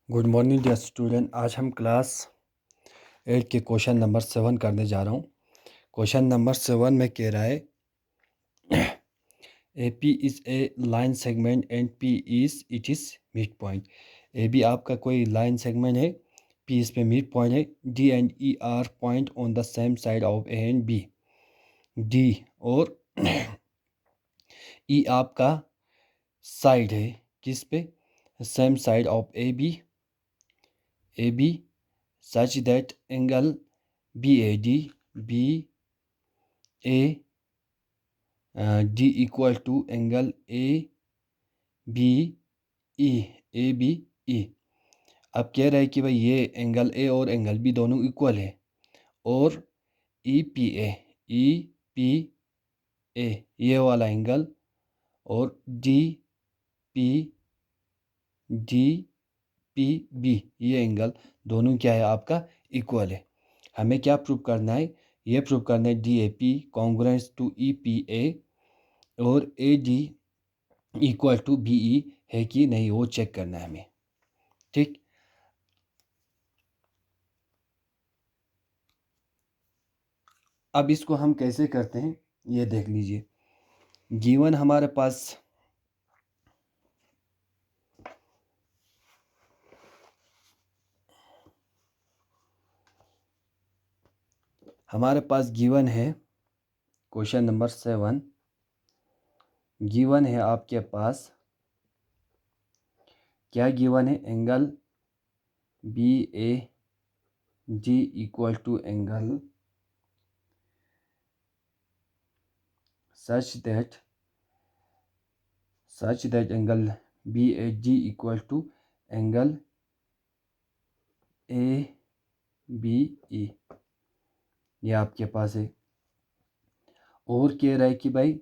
Good morning dear student. आज हम class 8 के क्वेश्चन नंबर 7 करने जा रहा हूँ। क्वेश्चन नंबर 7 में कह रहा है A P is a line segment and P is it is mid point. A B आपका कोई लाइन सेगमेंट है, पी इस पे मिड पॉइंट है, D and E are point on the same side of A and B. D और E आपका side है, किस पे? Same side of A B such that angle BAD BAD equal to angle ABE। अब कह रहा है कि भाई ये एंगल ए और एंगल बी दोनों इक्वल है और ई पी ए ये वाला एंगल और DPB ये एंगल दोनों क्या है आपका इक्वल है। हमें क्या प्रूव करना है? ये प्रूव करना है DAP कॉन्ग्रुएंस टू EPA और AD इक्वल टू BE है कि नहीं, वो चेक करना है हमें। ठीक, अब इसको हम कैसे करते हैं ये देख लीजिए। गिवन हमारे पास गिवन है क्वेश्चन नंबर 7। गिवन है आपके पास क्या गिवन है? Angle BAG equal to angle such that angle BAG equal to angle ABE। ये आपके पास है और कह रहा है कि भाई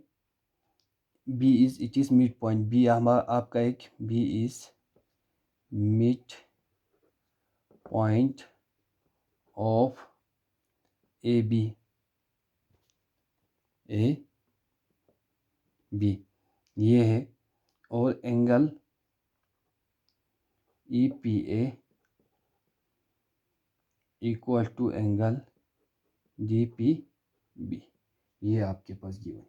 B it is mid point. B आपका एक B is mid point of AB ये है और angle EPA equal to angle DPB। ये आपके पास गिवन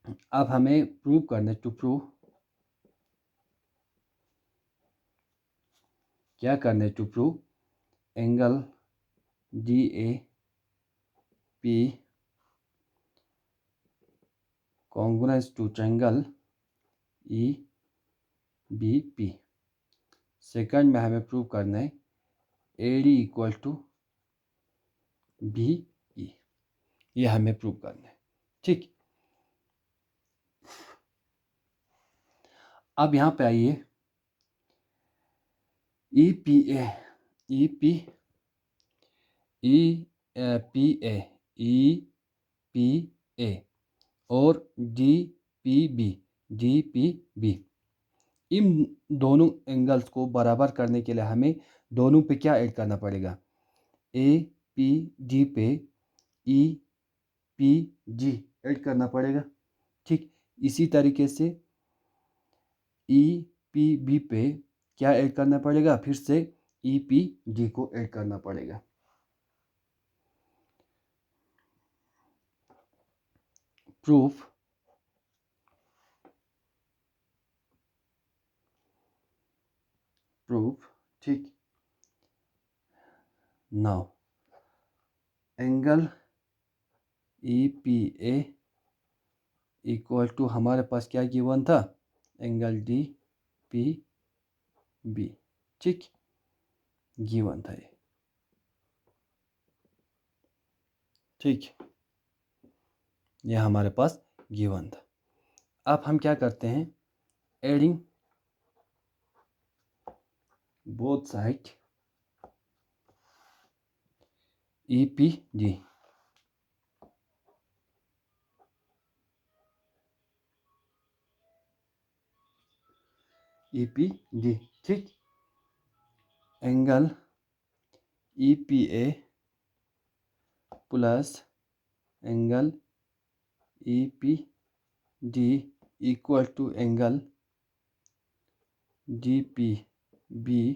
है। अब हमें प्रूव करना है। टू प्रूव क्या करना है? To prove angle DAP congruence to triangle EBP। Second में हमें प्रूव करना है AD इक्वल टू BE। ये हमें प्रूव करना है। ठीक, अब यहाँ पे आइए। EPA और DPB इन दोनों एंगल्स को बराबर करने के लिए हमें दोनों पे क्या ऐड करना पड़ेगा? APG पे EPG ऐड करना पड़ेगा। ठीक, इसी तरीके से EPB पे क्या ऐड करना पड़ेगा? फिर से EPG को ऐड करना पड़ेगा। प्रूफ ठीक, now angle EPA equal to हमारे पास क्या गिवन था? Angle DPB। ठीक, गिवन था ये। ठीक, ये हमारे पास गिवन था। अब हम क्या करते हैं? Adding both side EPG। ठीक, angle EPA plus angle EPG equal to angle DPB B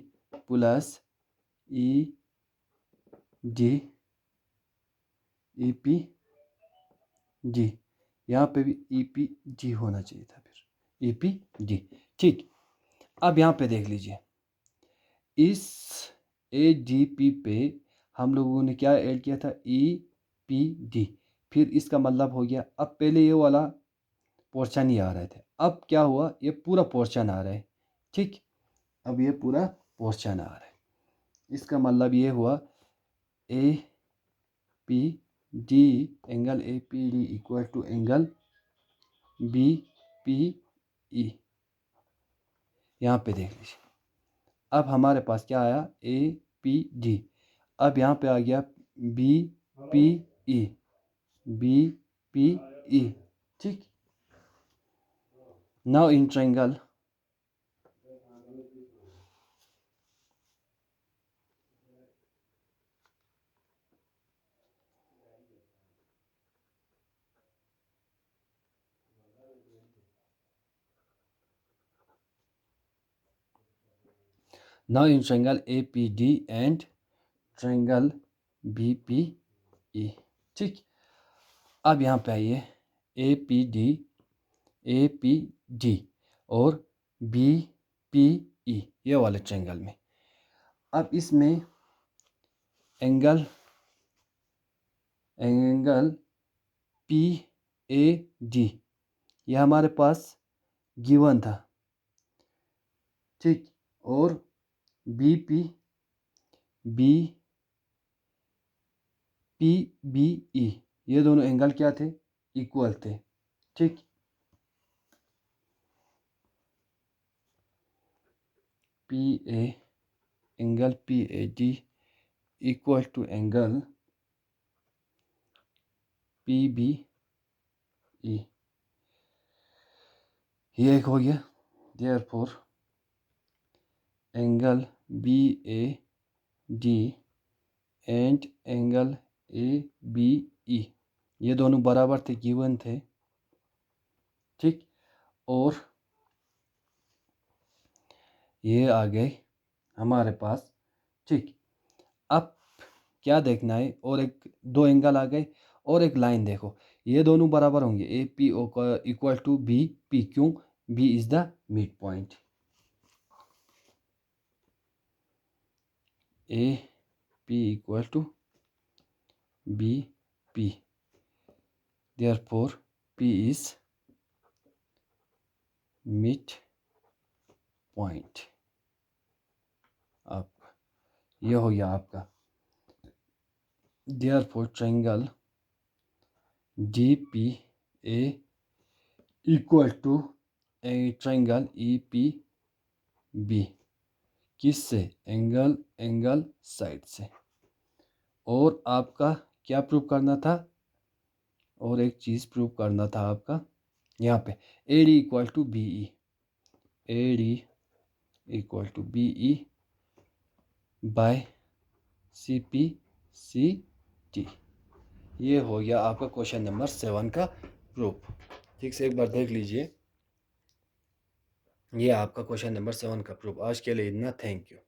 plus E D E P G, यहाँ पे भी ई पी जी होना चाहिए था, फिर ई पी जी। ठीक, अब यहाँ पे देख लीजिए, इस ए डी पी पे हम लोगों ने क्या ऐड किया था, ई पी डी, फिर इसका मतलब हो गया, अब पहले ये वाला पोर्शन ही आ रहे थे, अब क्या हुआ, ये पूरा पोर्शन आ रहा है। ठीक, अब ये पूरा पोर्शन आ रहा है, इसका मतलब ये हुआ A P D, angle A P D equal to angle B P E. यहाँ पे देख लीजिए, अब हमारे पास क्या आया, ए पी डी, अब यहाँ पे आ गया B P E, B P E. ठीक, now in triangle APD and triangle BPE। ठीक, अब यहाँ पे आइए, APD और BPE ये वाले ट्रायंगल में, अब इसमें एंगल PAD ये हमारे पास गिवन था। ठीक, और BPBE ये दोनों एंगल क्या थे, इक्वल थे। ठीक, angle PAD equal to angle PBE, ये एक हो गया। Therefore angle BAD and angle ABE ये दोनों बराबर थे, गिवन थे। ठीक, और ये आ गए हमारे पास। ठीक, अब क्या देखना है, और एक दो एंगल आ गए और एक लाइन देखो, ये दोनों बराबर होंगे, ए पी ओ का इक्वल टू बी पी, क्यों, B is the mid point. A P equal to B P, therefore P is mid point. आप ये हो गया आपका, therefore triangle D P A equal to triangle E P B, किससे, angle side से। और आपका क्या प्रूव करना था, और एक चीज़ प्रूव करना था आपका, यहाँ पे A D equal to B E, A D equal to B E by C P C T. ये हो गया आपका क्वेश्चन नंबर 7 का प्रूफ। ठीक से एक बार देख लीजिए, ये आपका क्वेश्चन नंबर 7 का प्रूफ। आज के लिए इतना, थैंक यू।